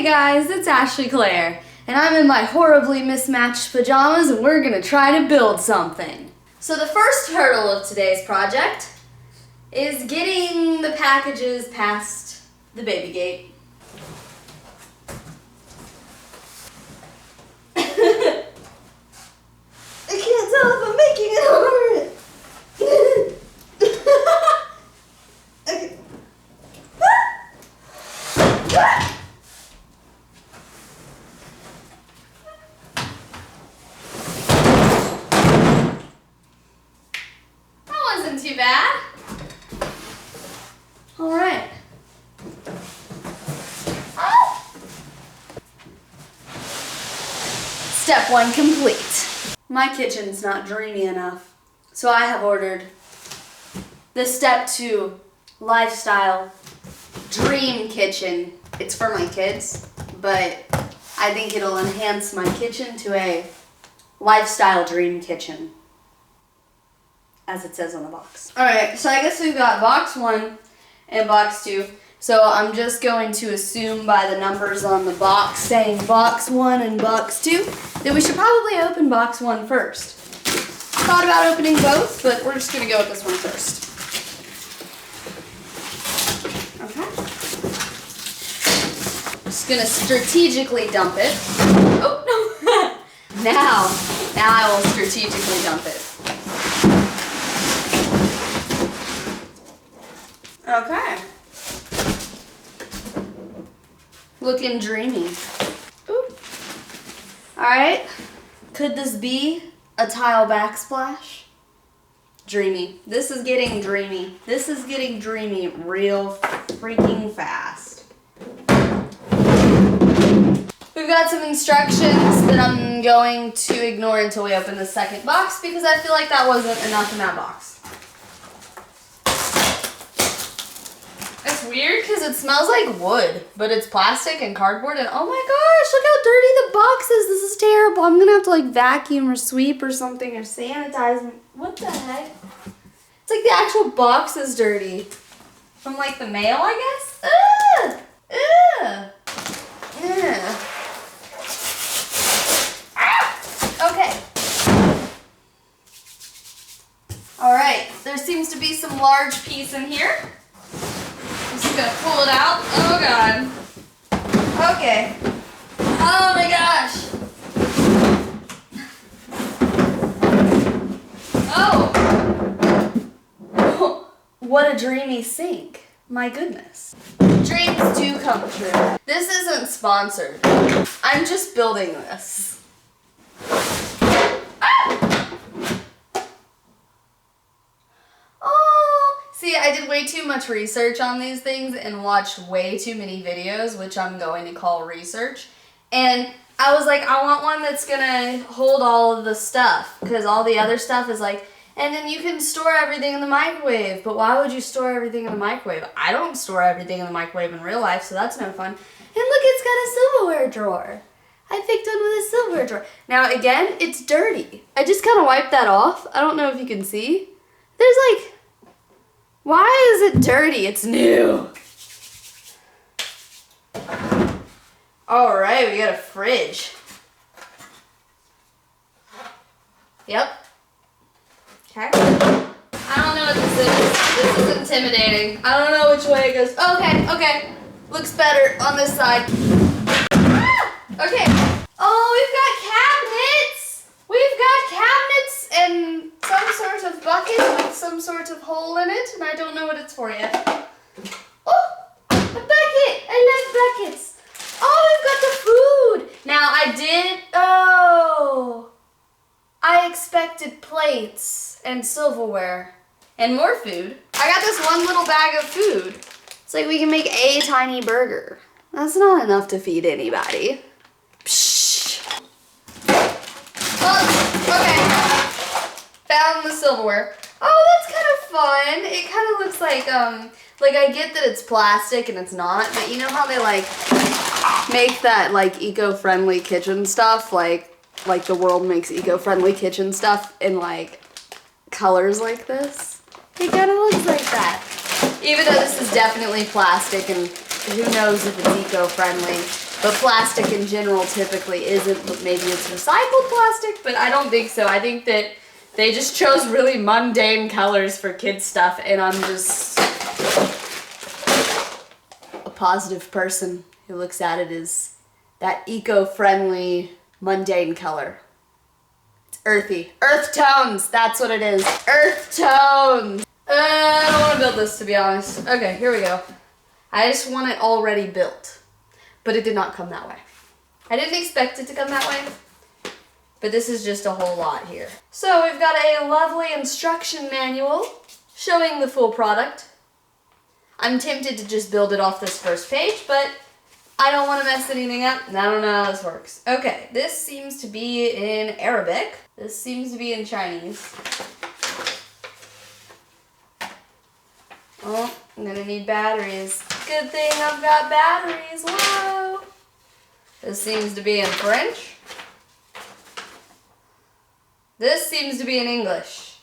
Hey guys, it's Clair, and I'm in my horribly mismatched pajamas and we're gonna try to build something. So the first hurdle of today's project is getting the packages past the baby gate. I can't tell if I'm making it hard. Okay. That wasn't too bad. All right. Step 1 complete. My kitchen's not dreamy enough, so I have ordered the Step 2 Lifestyle Dream Kitchen. It's for my kids, but I think it'll enhance my kitchen to a lifestyle dream kitchen, as it says on the box. All right, so I guess we've got box 1 and box 2. So I'm just going to assume by the numbers on the box saying box 1 and box 2 that we should probably open box 1 first. Thought about opening both, but we're just gonna go with this one first. Okay. Just gonna strategically dump it. Oh, no. Now I will strategically dump it. Okay. Looking dreamy. Ooh. All right. Could this be a tile backsplash? Dreamy. This is getting dreamy. This is getting dreamy real freaking fast. We've got some instructions that I'm going to ignore until we open the second box because I feel like that wasn't enough in that box. It's weird because it smells like wood, but it's plastic and cardboard, and oh my gosh, look how dirty the box is. This is terrible. I'm gonna have to like vacuum or sweep or something or sanitize. What the heck? It's like the actual box is dirty. From like the mail, I guess? Ugh! Ugh! Ugh! Ah! Okay. Alright, there seems to be some large piece in here. Just gonna pull it out. Oh god. Okay. Oh my gosh. Oh. What a dreamy sink. My goodness. Dreams do come true. This isn't sponsored. I'm just building this. See, I did way too much research on these things and watched way too many videos, which I'm going to call research. And I was like, I want one that's gonna hold all of the stuff, because all the other stuff is like, and then you can store everything in the microwave. But why would you store everything in the microwave? I don't store everything in the microwave in real life, so that's no fun. And look, it's got a silverware drawer. I picked one with a silverware drawer. Now again, it's dirty. I just kind of wiped that off. I don't know if you can see. There's like, why is it dirty? It's new. All right, we got a fridge. Yep. Okay. I don't know what this is. This is intimidating. I don't know which way it goes. Okay. Looks better on this side. Ah! Okay. Oh, we've got cabinets. We've got cabinets and some sort of bucket with some sort of hole in it, and I don't know what it's for yet. Oh, a bucket! I love buckets. Oh, we've got the food. Now I expected plates and silverware and more food. I got this one little bag of food. It's like we can make a tiny burger. That's not enough to feed anybody. Psh. Oh, okay. Found the silverware. Oh, that's kind of fun. It kind of looks like I get that it's plastic and it's not, but you know how they like make that like eco-friendly kitchen stuff, like the world makes eco-friendly kitchen stuff in like colors like this? It kind of looks like that. Even though this is definitely plastic and who knows if it's eco-friendly. But plastic in general typically isn't, but maybe it's recycled plastic, but I don't think so. I think that they just chose really mundane colors for kids stuff, and I'm just a positive person who looks at it as that eco-friendly, mundane color. It's earthy. Earth tones! That's what it is. Earth tones! I don't want to build this, to be honest. Okay, here we go. I just want it already built. But it did not come that way. I didn't expect it to come that way, but this is just a whole lot here. So we've got a lovely instruction manual showing the full product. I'm tempted to just build it off this first page, but I don't want to mess anything up, and I don't know how this works. Okay, this seems to be in Arabic. This seems to be in Chinese. Oh, I'm gonna need batteries. Good thing I've got batteries. Whoa! This seems to be in French. This seems to be in English.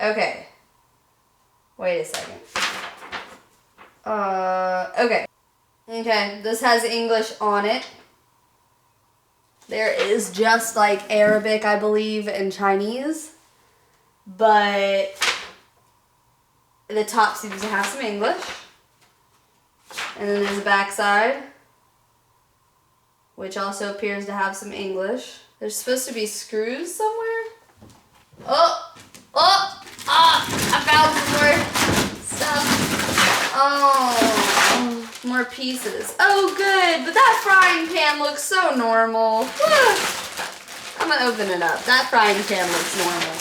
Okay. Wait a second. Okay. Okay, this has English on it. There is just like Arabic, I believe, and Chinese. But the top seems to have some English. And then there's a back side, which also appears to have some English. There's supposed to be screws somewhere. I found some more stuff. Oh, more pieces. Oh, good, but that frying pan looks so normal. I'm gonna open it up. That frying pan looks normal.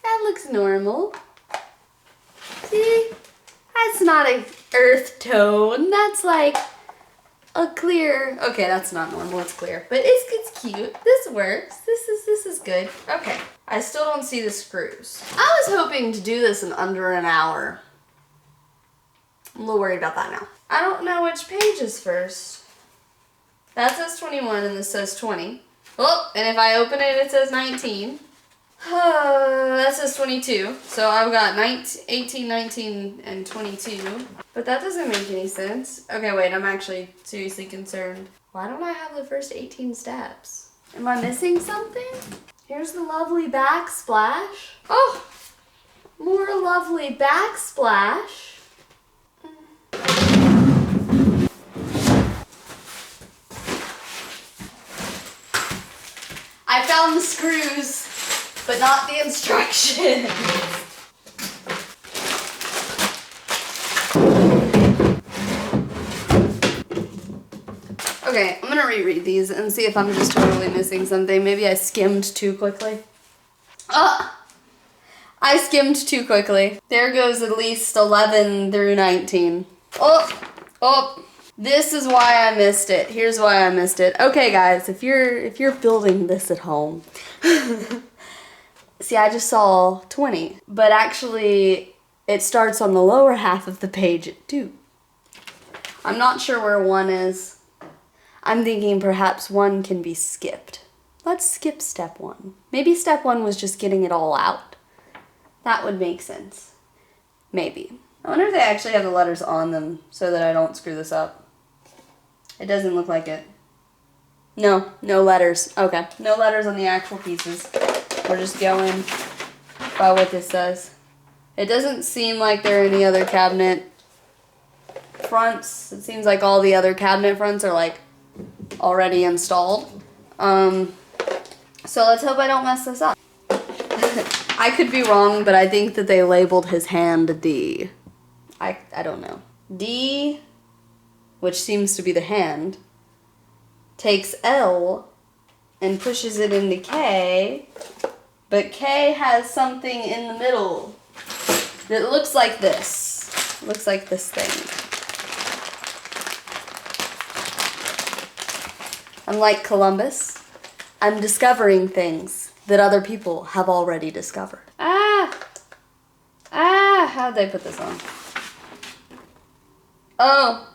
That looks normal. See? That's not an earth tone. That's like a clear. Okay, that's not normal. It's clear, but it's cute. This works. This is good. Okay. I still don't see the screws. I was hoping to do this in under an hour. I'm a little worried about that now. I don't know which page is first. That says 21 and this says 20. Oh, and if I open it, it says 19. That says 22. So I've got 19, 18, 19, and 22. But that doesn't make any sense. Okay, wait, I'm actually seriously concerned. Why don't I have the first 18 steps? Am I missing something? Here's the lovely backsplash. Oh, more lovely backsplash. I found the screws, but not the instructions. Okay, I'm gonna reread these and see if I'm just totally missing something. Maybe I skimmed too quickly. I skimmed too quickly. There goes at least 11 through 19. Oh. This is why I missed it. Here's why I missed it. Okay, guys, if you're building this at home, see, I just saw 20, but actually it starts on the lower half of the page at 2. I'm not sure where 1 is. I'm thinking perhaps 1 can be skipped. Let's skip step 1. Maybe step 1 was just getting it all out. That would make sense. Maybe. I wonder if they actually have the letters on them so that I don't screw this up. It doesn't look like it. No letters. Okay, no letters on the actual pieces. We're just going by what this says. It doesn't seem like there are any other cabinet fronts. It seems like all the other cabinet fronts are like already installed. So let's hope I don't mess this up. I could be wrong, but I think that they labeled his hand D. I don't know. D, which seems to be the hand, takes L and pushes it into K, but K has something in the middle that looks like this. Looks like this thing. Unlike Columbus, I'm discovering things that other people have already discovered. How'd they put this on? Oh,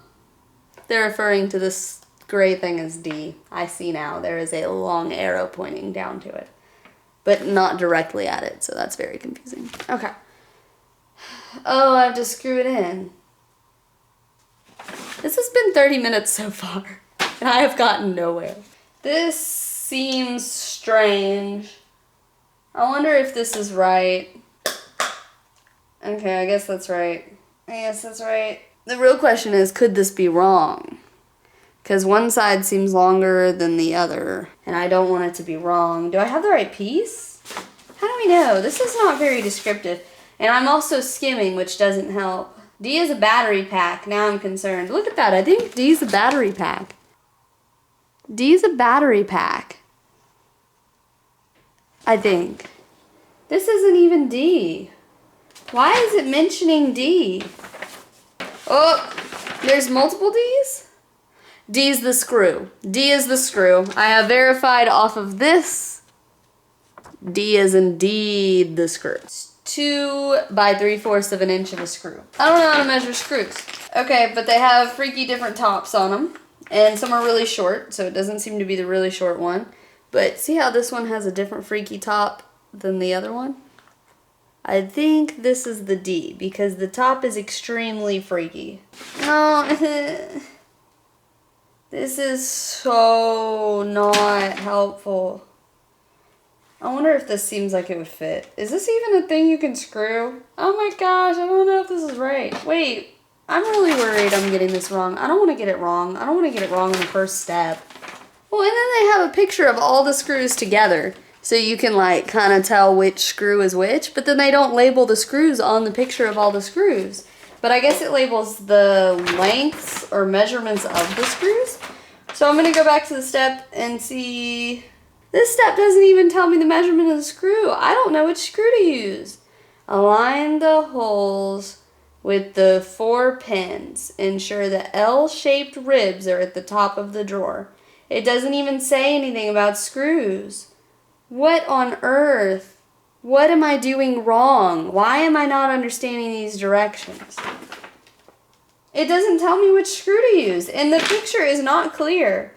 they're referring to this gray thing as D. I see now. There is a long arrow pointing down to it, but not directly at it, so that's very confusing. Okay. Oh, I have to screw it in. This has been 30 minutes so far, and I have gotten nowhere. This seems strange. I wonder if this is right. Okay, I guess that's right. The real question is, could this be wrong? Because one side seems longer than the other, and I don't want it to be wrong. Do I have the right piece? How do we know? This is not very descriptive. And I'm also skimming, which doesn't help. D is a battery pack. Now I'm concerned. Look at that. I think D is a battery pack. D is a battery pack. I think. This isn't even D. Why is it mentioning D? Oh, there's multiple Ds? D is the screw. D is the screw. I have verified off of this. D is indeed the screw. 2 by 3/4 of an inch of a screw. I don't know how to measure screws. Okay, but they have freaky different tops on them. And some are really short, so it doesn't seem to be the really short one. But see how this one has a different freaky top than the other one? I think this is the D, because the top is extremely freaky. No, this is so not helpful. I wonder if this seems like it would fit. Is this even a thing you can screw? Oh my gosh, I don't know if this is right. Wait, I'm really worried I'm getting this wrong. I don't want to get it wrong. I don't want to get it wrong in the first step. Well, and then they have a picture of all the screws together. So you can like kind of tell which screw is which. But then they don't label the screws on the picture of all the screws. But I guess it labels the lengths or measurements of the screws. So I'm going to go back to the step and see... This step doesn't even tell me the measurement of the screw. I don't know which screw to use. Align the holes with the 4 pins. Ensure the L-shaped ribs are at the top of the drawer. It doesn't even say anything about screws. What on earth? What am I doing wrong? Why am I not understanding these directions? It doesn't tell me which screw to use, and the picture is not clear.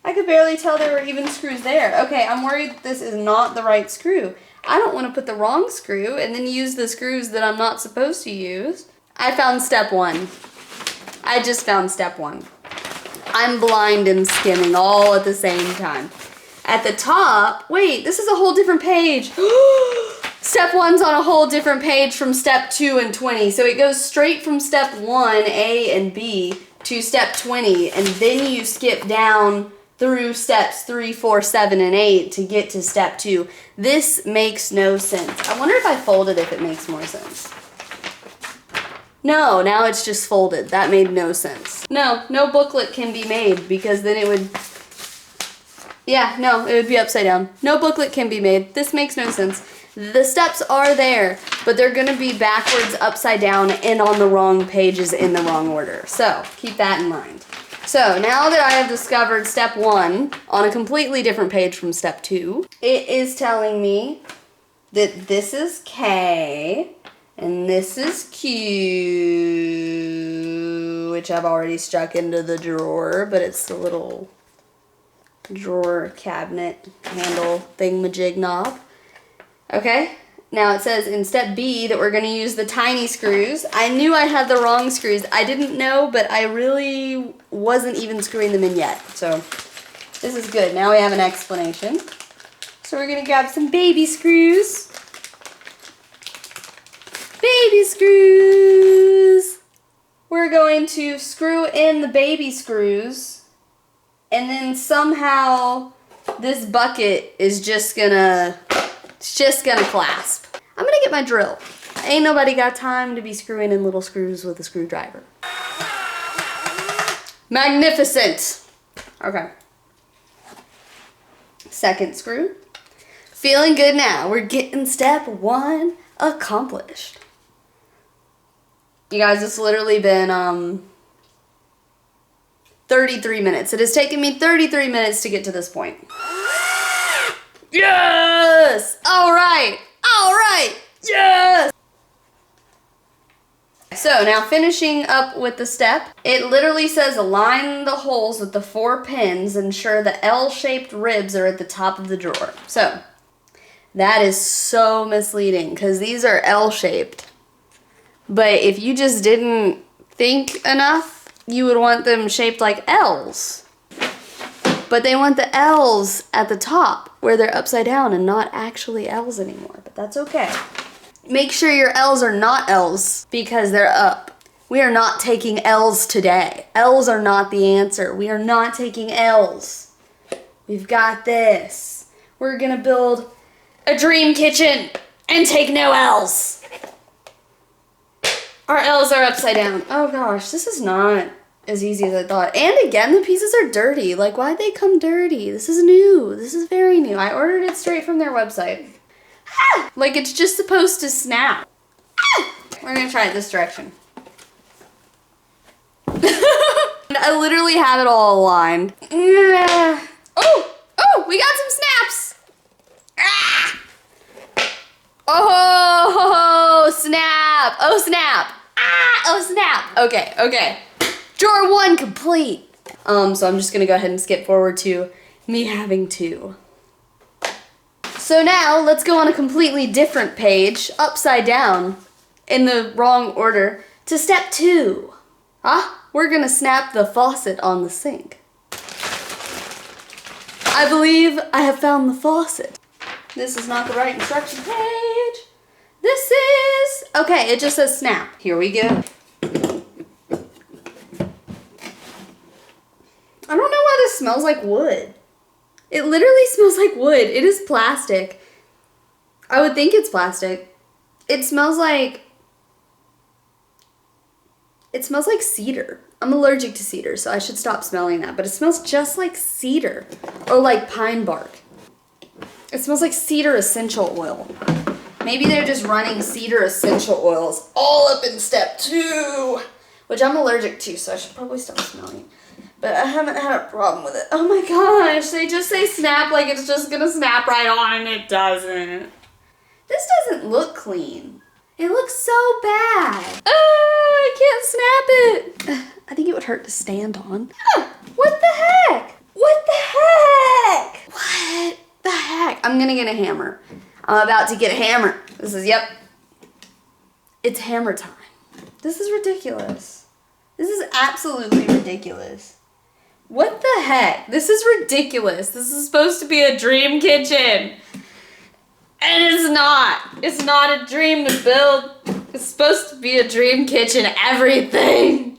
I could barely tell there were even screws there. Okay, I'm worried this is not the right screw. I don't want to put the wrong screw and then use the screws that I'm not supposed to use. I found step 1. I just found step 1. I'm blind and skimming all at the same time. At the top, wait, this is a whole different page. Step 1's on a whole different page from step 2 and 20. So it goes straight from step 1, A and B, to step 20. And then you skip down through steps 3, 4, 7, and 8 to get to step 2. This makes no sense. I wonder if I fold it if it makes more sense. No, now it's just folded. That made no sense. No booklet can be made because then it would... Yeah, no, it would be upside down. No booklet can be made. This makes no sense. The steps are there, but they're going to be backwards, upside down, and on the wrong pages in the wrong order. So, keep that in mind. So, now that I have discovered step 1 on a completely different page from step 2, it is telling me that this is K, and this is Q, which I've already stuck into the drawer, but it's the little drawer cabinet handle thingamajig knob. Okay, now it says in step B that we're going to use the tiny screws. I knew I had the wrong screws. I didn't know, but I really wasn't even screwing them in yet. So this is good. Now we have an explanation. So we're going to grab some baby screws. Baby screws! We're going to screw in the baby screws. And then somehow this bucket is just gonna clasp. I'm gonna get my drill. Ain't nobody got time to be screwing in little screws with a screwdriver. Magnificent. Okay. Second screw. Feeling good now. We're getting step 1 accomplished. You guys, it's literally been 33 minutes. It has taken me 33 minutes to get to this point. Yes! All right! All right! Yes! So now finishing up with the step, it literally says align the holes with the 4 pins, ensure the L-shaped ribs are at the top of the drawer. So that is so misleading because these are L-shaped. But if you just didn't think enough, you would want them shaped like L's. But they want the L's at the top where they're upside down and not actually L's anymore, but that's okay. Make sure your L's are not L's because they're up. We are not taking L's today. L's are not the answer. We are not taking L's. We've got this. We're gonna build a dream kitchen and take no L's. Our L's are upside down. Oh gosh, this is not as easy as I thought. And again, the pieces are dirty. Like, why'd they come dirty? This is new. This is very new. I ordered it straight from their website. Ah! Like, it's just supposed to snap. Ah! We're gonna try it this direction. I literally have it all aligned. Yeah. Oh, we got some snaps. Ah! Oh, snap. Oh, snap. Ah, oh, snap. Okay. Drawer 1 complete. So I'm just gonna go ahead and skip forward to me having 2. So now let's go on a completely different page, upside down, in the wrong order, to step 2. We're gonna snap the faucet on the sink. I believe I have found the faucet. This is not the right instruction page. This is, okay, it just says snap. Here we go. I don't know why this smells like wood. It literally smells like wood. It is plastic. I would think it's plastic. It smells like cedar. I'm allergic to cedar, so I should stop smelling that. But it smells just like cedar or like pine bark. It smells like cedar essential oil. Maybe they're just running cedar essential oils all up in step 2, which I'm allergic to, so I should probably stop smelling it. But I haven't had a problem with it. Oh my gosh, they just say snap like it's just gonna snap right on and it doesn't. This doesn't look clean. It looks so bad. I can't snap it. I think it would hurt to stand on. What the heck? What the heck? What the heck? I'm gonna get a hammer. I'm about to get a hammer. This is, yep. It's hammer time. This is ridiculous. This is absolutely ridiculous. What the heck? This is ridiculous. This is supposed to be a dream kitchen. And it's not. It's not a dream to build. It's supposed to be a dream kitchen everything.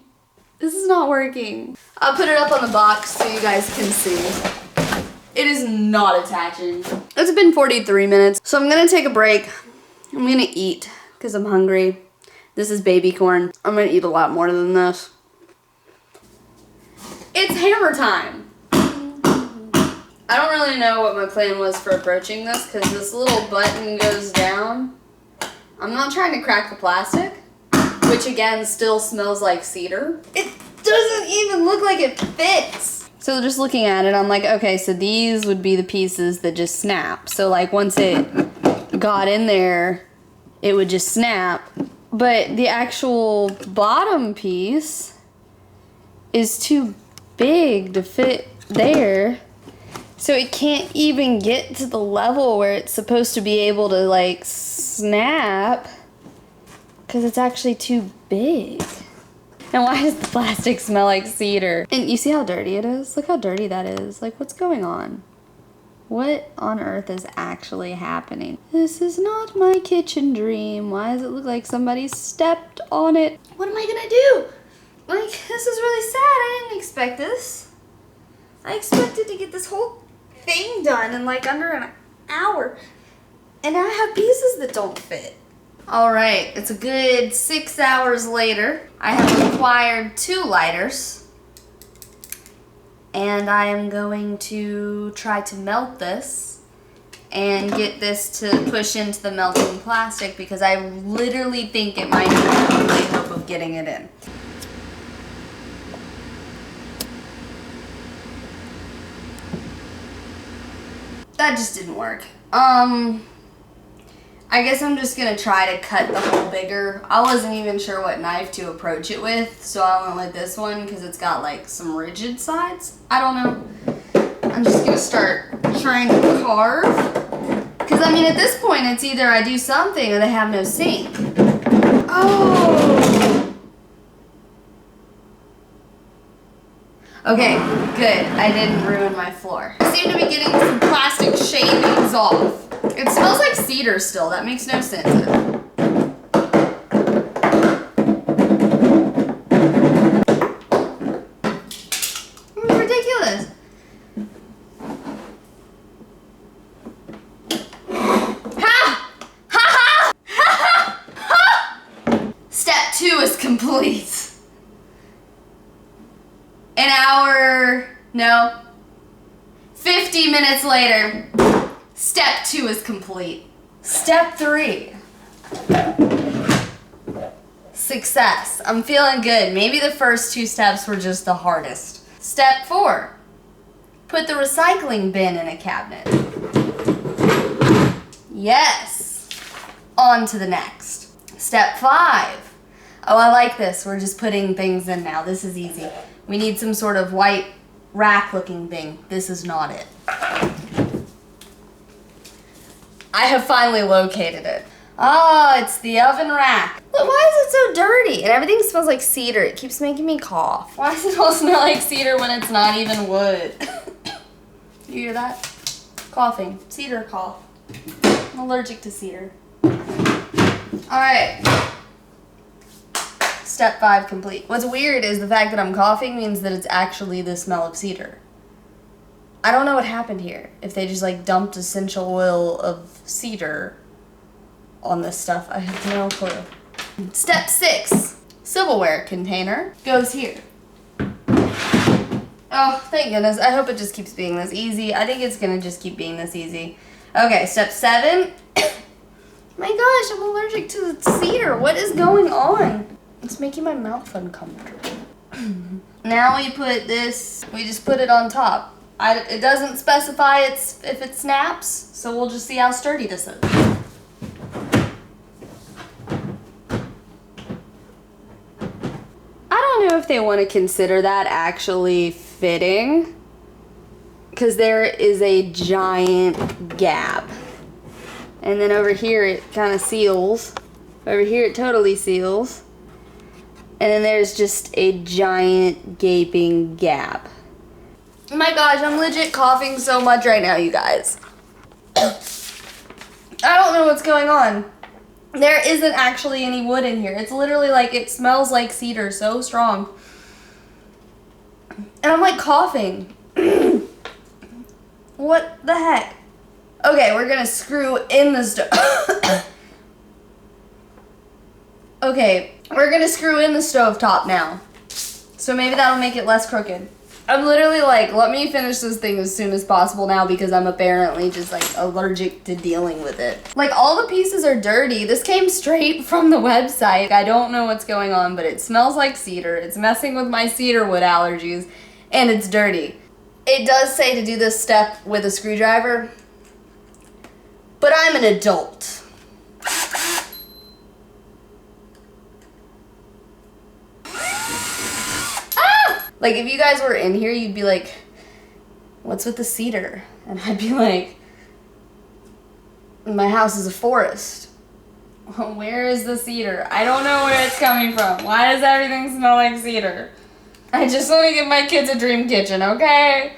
This is not working. I'll put it up on the box so you guys can see. It is not attaching. It's been 43 minutes, so I'm gonna take a break. I'm gonna eat because I'm hungry. This is baby corn. I'm gonna eat a lot more than this. It's hammer time. I don't really know what my plan was for approaching this because this little button goes down. I'm not trying to crack the plastic, which again still smells like cedar. It doesn't even look like it fits. So just looking at it, I'm like, okay, so these would be the pieces that just snap. So like once it got in there, it would just snap. But the actual bottom piece is too big to fit there. So it can't even get to the level where it's supposed to be able to like snap because it's actually too big. And why does the plastic smell like cedar? And you see how dirty it is? Look how dirty that is. Like, what's going on? What on earth is actually happening? This is not my kitchen dream. Why does it look like somebody stepped on it? What am I gonna do? Like, this is really sad. I didn't expect this. I expected to get this whole thing done in like under an hour. And I have pieces that don't fit. All right, it's a good 6 hours later. I have acquired 2 lighters. And I am going to try to melt this and get this to push into the melting plastic because I literally think it might be the only hope of getting it in. That just didn't work. I guess I'm just gonna try to cut the hole bigger. I wasn't even sure what knife to approach it with, so I went with this one because it's got like some rigid sides. I don't know. I'm just gonna start trying to carve. Because I mean at this point it's either I do something or they have no sink. Oh! Okay, good. I didn't ruin my floor. I seem to be getting some plastic shavings off. It smells like cedar still. That makes no sense. Ridiculous. Ha! Ha ha! Ha ha! Step 2 is complete. An hour, no, 50 minutes later, step 2 is complete. Step 3, success. I'm feeling good. Maybe the first 2 steps were just the hardest. Step 4, put the recycling bin in a cabinet. Yes. On to the next. Step 5. Oh, I like this. We're just putting things in now. This is easy. We need some sort of white rack looking thing. This is not it. I have finally located it. Oh, it's the oven rack. Look, why is it so dirty? And everything smells like cedar. It keeps making me cough. Why does it all smell like cedar when it's not even wood? You hear that? Coughing. Cedar cough. I'm allergic to cedar. Alright. Step 5 complete. What's weird is the fact that I'm coughing means that it's actually the smell of cedar. I don't know what happened here. If they just like dumped essential oil of cedar on this stuff, I have no clue. Step 6. Silverware container goes here. Oh, thank goodness. I hope it just keeps being this easy. I think it's gonna just keep being this easy. Okay, step 7. My gosh, I'm allergic to cedar. What is going on? It's making my mouth uncomfortable. Now we put this, we just put it on top. It doesn't specify if it snaps, so we'll just see how sturdy this is. I don't know if they want to consider that actually fitting, because there is a giant gap. And then over here it kind of seals. Over here it totally seals. And then there's just a giant gaping gap. Oh my gosh, I'm legit coughing so much right now, you guys. I don't know what's going on. There isn't actually any wood in here. It's literally like, it smells like cedar so strong. And I'm like coughing. What the heck? Okay, we're gonna screw in the stove. Okay, we're gonna screw in the stovetop now. So maybe that'll make it less crooked. I'm literally like, let me finish this thing as soon as possible now because I'm apparently just like allergic to dealing with it. Like all the pieces are dirty. This came straight from the website. I don't know what's going on, but it smells like cedar. It's messing with my cedar wood allergies and it's dirty. It does say to do this step with a screwdriver, but I'm an adult. Like, if you guys were in here, you'd be like, what's with the cedar? And I'd be like, my house is a forest. Where is the cedar? I don't know where it's coming from. Why does everything smell like cedar? I just want to give my kids a dream kitchen, okay?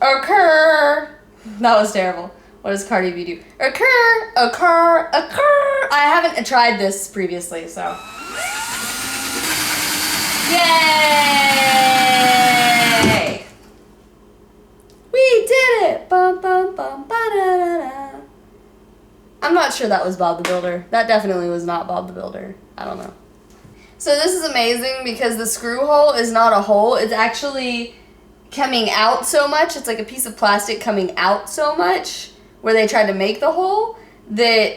Occur. That was terrible. What does Cardi B do? Occur, occur, occur. I haven't tried this previously, so. Yay! We did it! Bum, bum, bum, ba-da-da-da. I'm not sure that was Bob the Builder. That definitely was not Bob the Builder. I don't know. So this is amazing because the screw hole is not a hole. It's actually coming out so much. It's like a piece of plastic coming out so much where they tried to make the hole that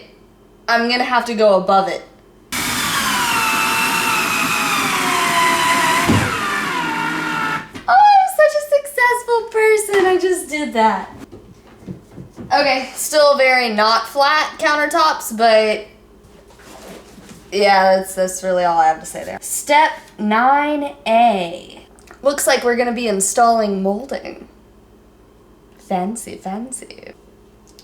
I'm gonna have to go above it. Person, I just did that. Okay, still very not flat countertops, but yeah, that's really all I have to say there. Step 9A. Looks like we're gonna be installing molding. Fancy, fancy.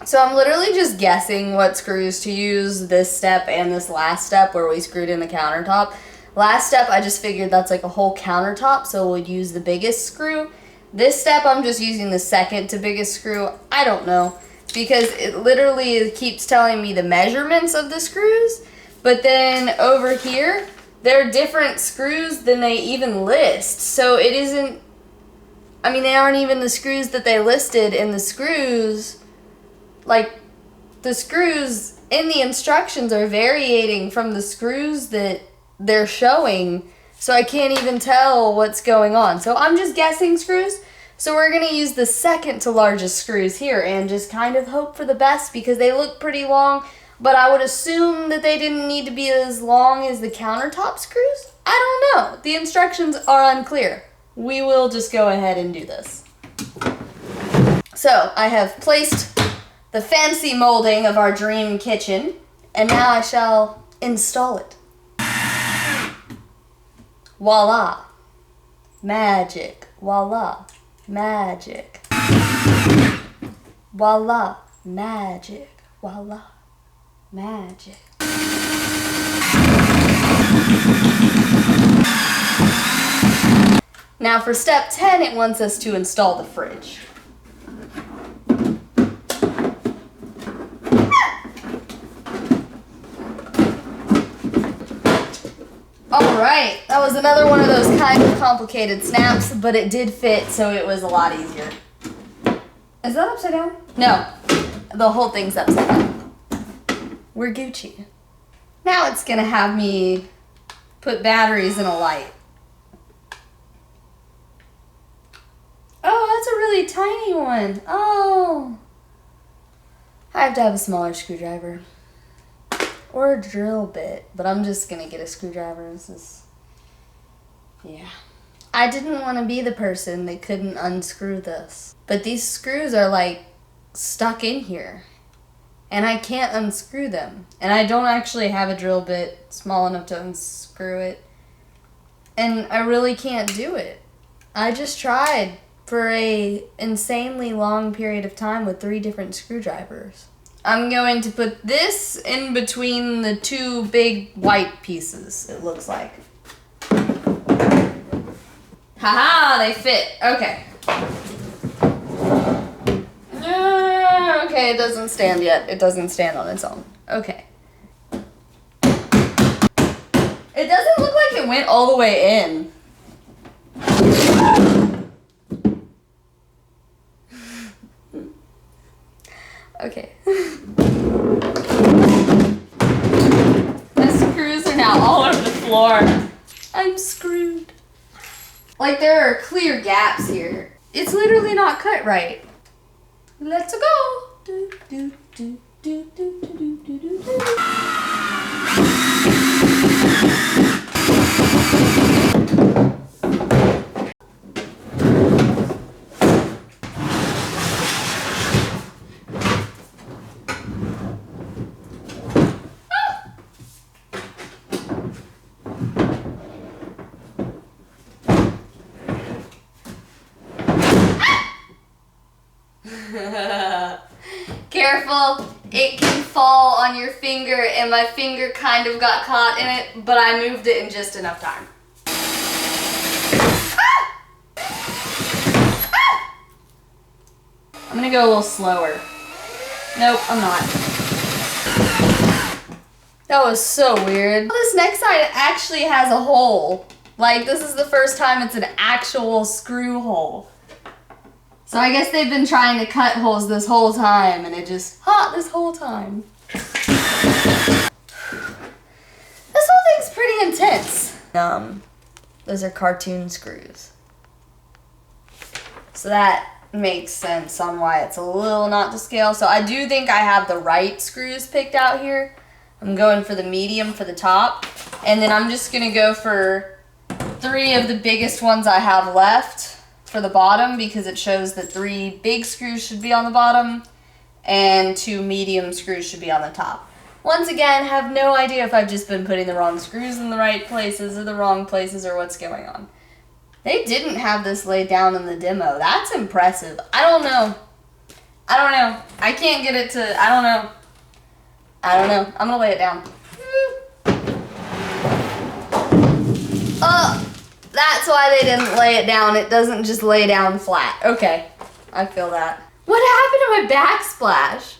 So I'm literally just guessing what screws to use this step and this last step where we screwed in the countertop. Last step, I just figured that's like a whole countertop, so we'll use the biggest screw. This step, I'm just using the second to biggest screw. I don't know, because it literally keeps telling me the measurements of the screws, but then over here, there are different screws than they even list. So it isn't, I mean, they aren't even the screws that they listed in the screws. Like, the screws in the instructions are varying from the screws that they're showing. So I can't even tell what's going on. So I'm just guessing screws. So we're going to use the second to largest screws here and just kind of hope for the best because they look pretty long. But I would assume that they didn't need to be as long as the countertop screws. I don't know. The instructions are unclear. We will just go ahead and do this. So I have placed the fancy molding of our dream kitchen, and now I shall install it. Voila. Magic. Voila. Magic. Voila. Magic. Voila. Magic. Now for step 10, it wants us to install the fridge. Alright, that was another one of those kind of complicated snaps, but it did fit, so it was a lot easier. Is that upside down? No, the whole thing's upside down. We're Gucci. Now it's gonna have me put batteries in a light. Oh, that's a really tiny one. Oh. I have to have a smaller screwdriver. Or a drill bit, but I'm just gonna get a screwdriver. Yeah. I didn't want to be the person that couldn't unscrew this. But these screws are like stuck in here. And I can't unscrew them. And I don't actually have a drill bit small enough to unscrew it. And I really can't do it. I just tried for a insanely long period of time with 3 different screwdrivers. I'm going to put this in between the 2 big white pieces, it looks like. Haha, they fit. Okay. Okay, it doesn't stand yet. It doesn't stand on its own. Okay. It doesn't look like it went all the way in. Okay. The screws are now all over the floor. I'm screwed. Like there are clear gaps here. It's literally not cut right. Let's go. Do, do, do, do, do, do, do, do, do. Careful, it can fall on your finger, and my finger kind of got caught in it, but I moved it in just enough time. I'm gonna go a little slower. Nope, I'm not. That was so weird. This next side actually has a hole. Like, this is the first time it's an actual screw hole. So I guess they've been trying to cut holes this whole time, and it just hot this whole time. This whole thing's pretty intense. Those are cartoon screws. So that makes sense on why it's a little not to scale. So I do think I have the right screws picked out here. I'm going for the medium for the top, and then I'm just gonna go for 3 of the biggest ones I have left for the bottom, because it shows that 3 big screws should be on the bottom and 2 medium screws should be on the top. Once again, have no idea if I've just been putting the wrong screws in the right places or the wrong places or what's going on. They didn't have this laid down in the demo. That's impressive. I don't know. I can't get it to, I don't know. I'm gonna lay it down. That's why they didn't lay it down. It doesn't just lay down flat. Okay, I feel that. What happened to my backsplash?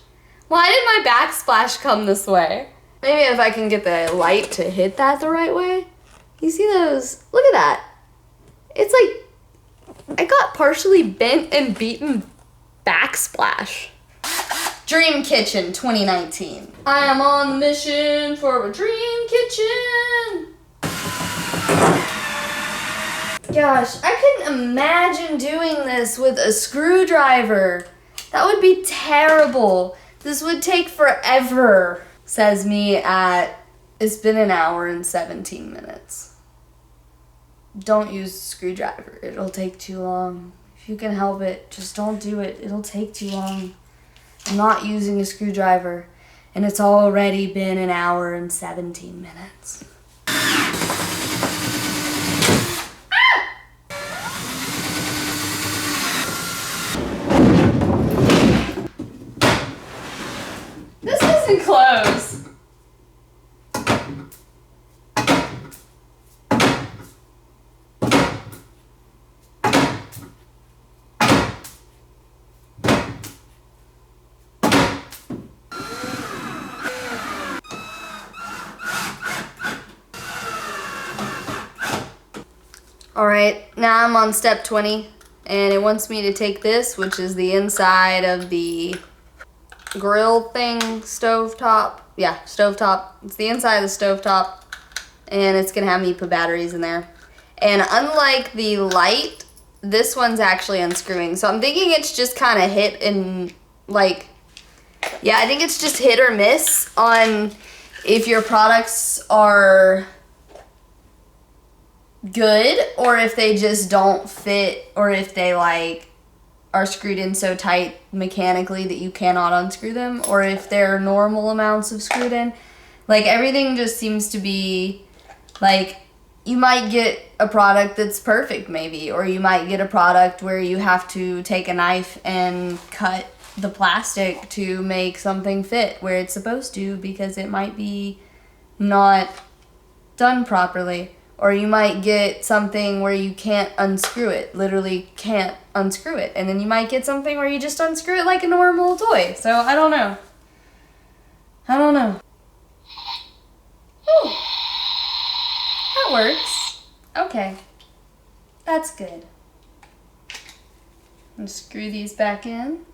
Why did my backsplash come this way? Maybe if I can get the light to hit that the right way. You see those? Look at that. It's like I got partially bent and beaten backsplash. Dream Kitchen 2019. I am on the mission for a dream kitchen. Gosh, I couldn't imagine doing this with a screwdriver. That would be terrible. This would take forever, says me at, it's been an hour and 17 minutes. Don't use a screwdriver. It'll take too long. If you can help it, just don't do it. It'll take too long. I'm not using a screwdriver, and it's already been an hour and 17 minutes. This isn't close. Alright, now I'm on step 20, and it wants me to take this, which is the inside of the grill thing, stovetop. Yeah, stovetop. It's the inside of the stovetop, and it's gonna have me put batteries in there. And unlike the light, this one's actually unscrewing. So I'm thinking it's just kind of hit and like, yeah, I think it's just hit or miss on if your products are good or if they just don't fit, or if they like are screwed in so tight mechanically that you cannot unscrew them, or if they're normal amounts of screwed in. Like everything just seems to be like, you might get a product that's perfect maybe, or you might get a product where you have to take a knife and cut the plastic to make something fit where it's supposed to, because it might be not done properly. Or you might get something where you can't unscrew it, literally can't unscrew it. And then you might get something where you just unscrew it like a normal toy. So I don't know. I don't know. Whew. That works. Okay. That's good. I'm gonna screw these back in.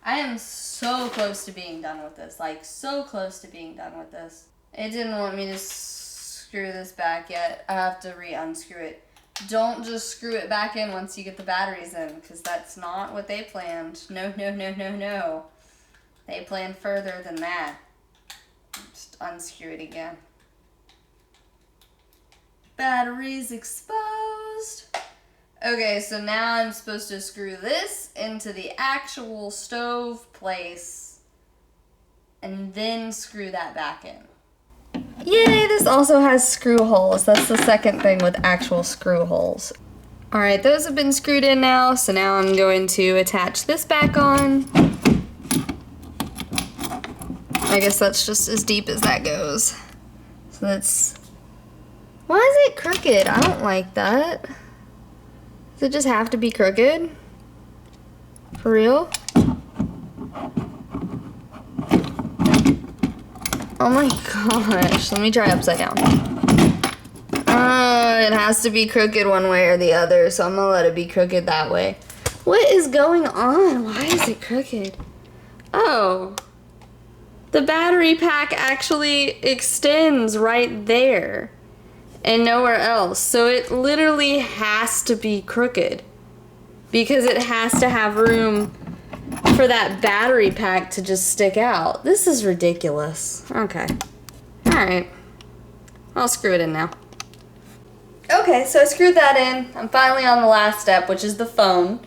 I am so close to being done with this, like so close to being done with this. It didn't want me to screw this back yet. I have to re-unscrew it. Don't just screw it back in once you get the batteries in, because that's not what they planned. No, no, no, no, no. They planned further than that. Just unscrew it again. Batteries exposed. Okay, so now I'm supposed to screw this into the actual stove place and then screw that back in. Yay, this also has screw holes. That's the second thing with actual screw holes. All right, those have been screwed in now, so now I'm going to attach this back on. I guess that's just as deep as that goes. So that's... Why is it crooked? I don't like that. Does it just have to be crooked? For real? Oh my gosh. Let me try upside down. It has to be crooked one way or the other, so I'm gonna let it be crooked that way. What is going on? Why is it crooked? Oh. The battery pack actually extends right there and nowhere else. So it literally has to be crooked because it has to have room for that battery pack to just stick out. This is ridiculous. Okay. All right. I'll screw it in now. Okay, so I screwed that in. I'm finally on the last step, which is the phone.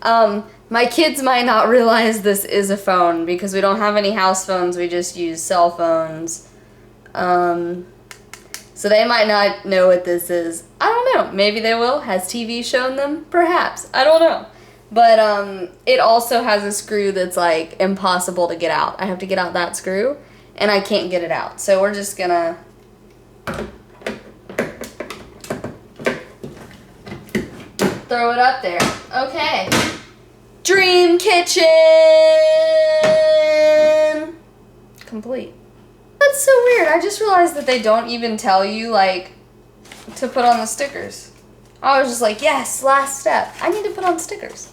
My kids might not realize this is a phone because we don't have any house phones. We just use cell phones. So they might not know what this is. I don't know. Maybe they will. Has TV shown them? Perhaps. I don't know. But it also has a screw that's like impossible to get out. I have to get out that screw. and I can't get it out. So we're just gonna throw it up there. Okay. Dream kitchen complete. That's so weird. I just realized that they don't even tell you, like, to put on the stickers. I was just like, yes, last step. I need to put on stickers.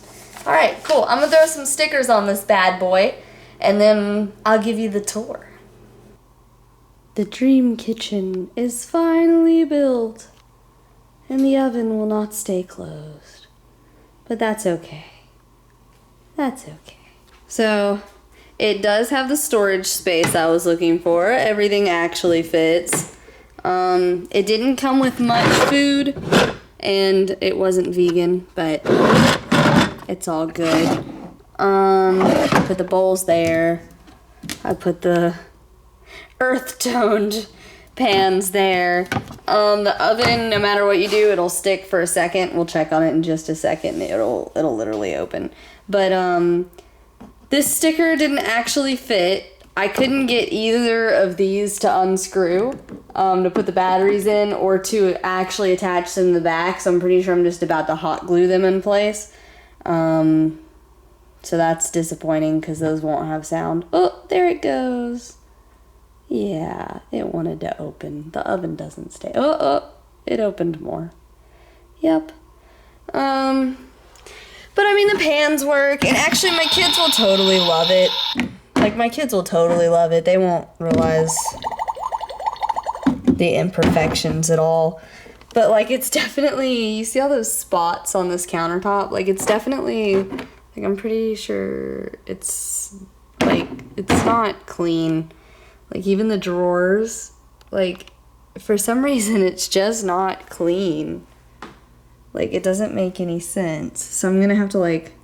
All right, cool. I'm gonna throw some stickers on this bad boy, and then I'll give you the tour. The dream kitchen is finally built, and the oven will not stay closed. But that's okay. That's okay. So, it does have the storage space I was looking for. Everything actually fits. It didn't come with much food, and it wasn't vegan, but it's all good. I put the bowls there. I put the earth-toned pans there. The oven, no matter what you do, it'll stick for a second. We'll check on it in just a second. It'll literally open. But this sticker didn't actually fit. I couldn't get either of these to unscrew to put the batteries in or to actually attach them to the back. So I'm pretty sure I'm just about to hot glue them in place. So that's disappointing because those won't have sound. Oh, there it goes. Yeah, it wanted to open. The oven doesn't stay. Oh, it opened more. Yep. But I mean, the pans work, and actually my kids will totally love it. Like, my kids will totally love it. They won't realize the imperfections at all. But, like, it's definitely, you see all those spots on this countertop? Like, it's definitely, like, I'm pretty sure it's, like, it's not clean. Like, even the drawers, like, for some reason, it's just not clean. Like, it doesn't make any sense. So I'm gonna have to, like,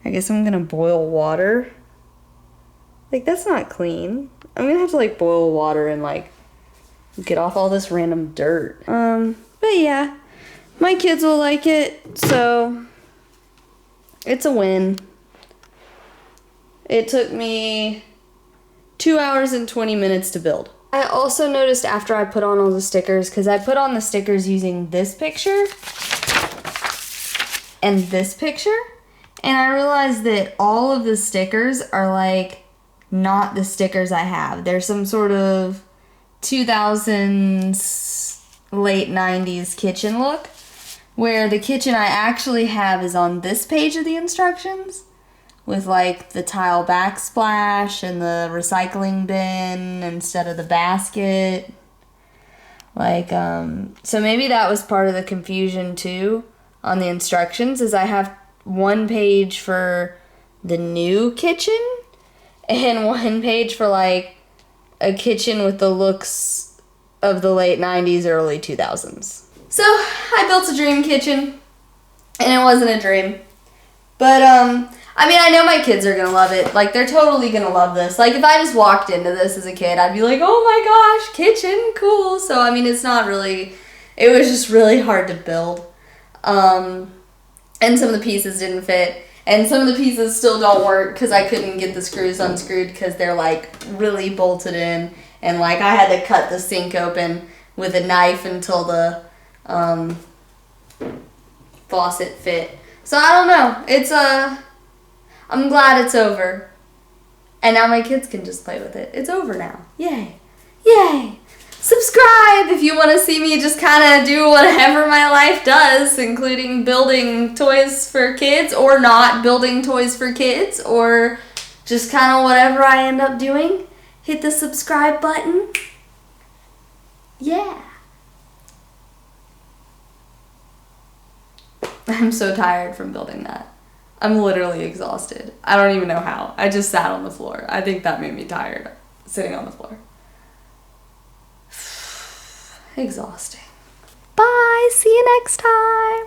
I guess I'm gonna boil water. Like, that's not clean. I'm gonna have to, like, boil water and, like, get off all this random dirt. But yeah, my kids will like it, so it's a win. It took me 2 hours and 20 minutes to build. I also noticed after I put on all the stickers, because I put on the stickers using this picture and this picture, and I realized that all of the stickers are, like, not the stickers I have. They're some sort of 2000s, late 90s kitchen look, where the kitchen I actually have is on this page of the instructions, with, like, the tile backsplash and the recycling bin instead of the basket. Like, so maybe that was part of the confusion, too, on the instructions, is I have one page for the new kitchen and one page for, like, a kitchen with the looks of the late 90s, early 2000s. So, I built a dream kitchen, and it wasn't a dream. But, I mean, I know my kids are gonna love it. Like, they're totally gonna love this. Like, if I just walked into this as a kid, I'd be like, oh my gosh, kitchen, cool. So, I mean, it's not really, it was just really hard to build. And some of the pieces didn't fit. And some of the pieces still don't work because I couldn't get the screws unscrewed because they're, like, really bolted in. And, like, I had to cut the sink open with a knife until the faucet fit. So, I don't know. It's, I'm glad it's over. And now my kids can just play with it. It's over now. Yay. Yay. Subscribe if you want to see me just kind of do whatever my life does, including building toys for kids or not building toys for kids, or just kind of whatever I end up doing. Hit the subscribe button. Yeah. I'm so tired from building that. I'm literally exhausted. I don't even know how. I just sat on the floor. I think that made me tired, sitting on the floor. Exhausting. Bye. See you next time.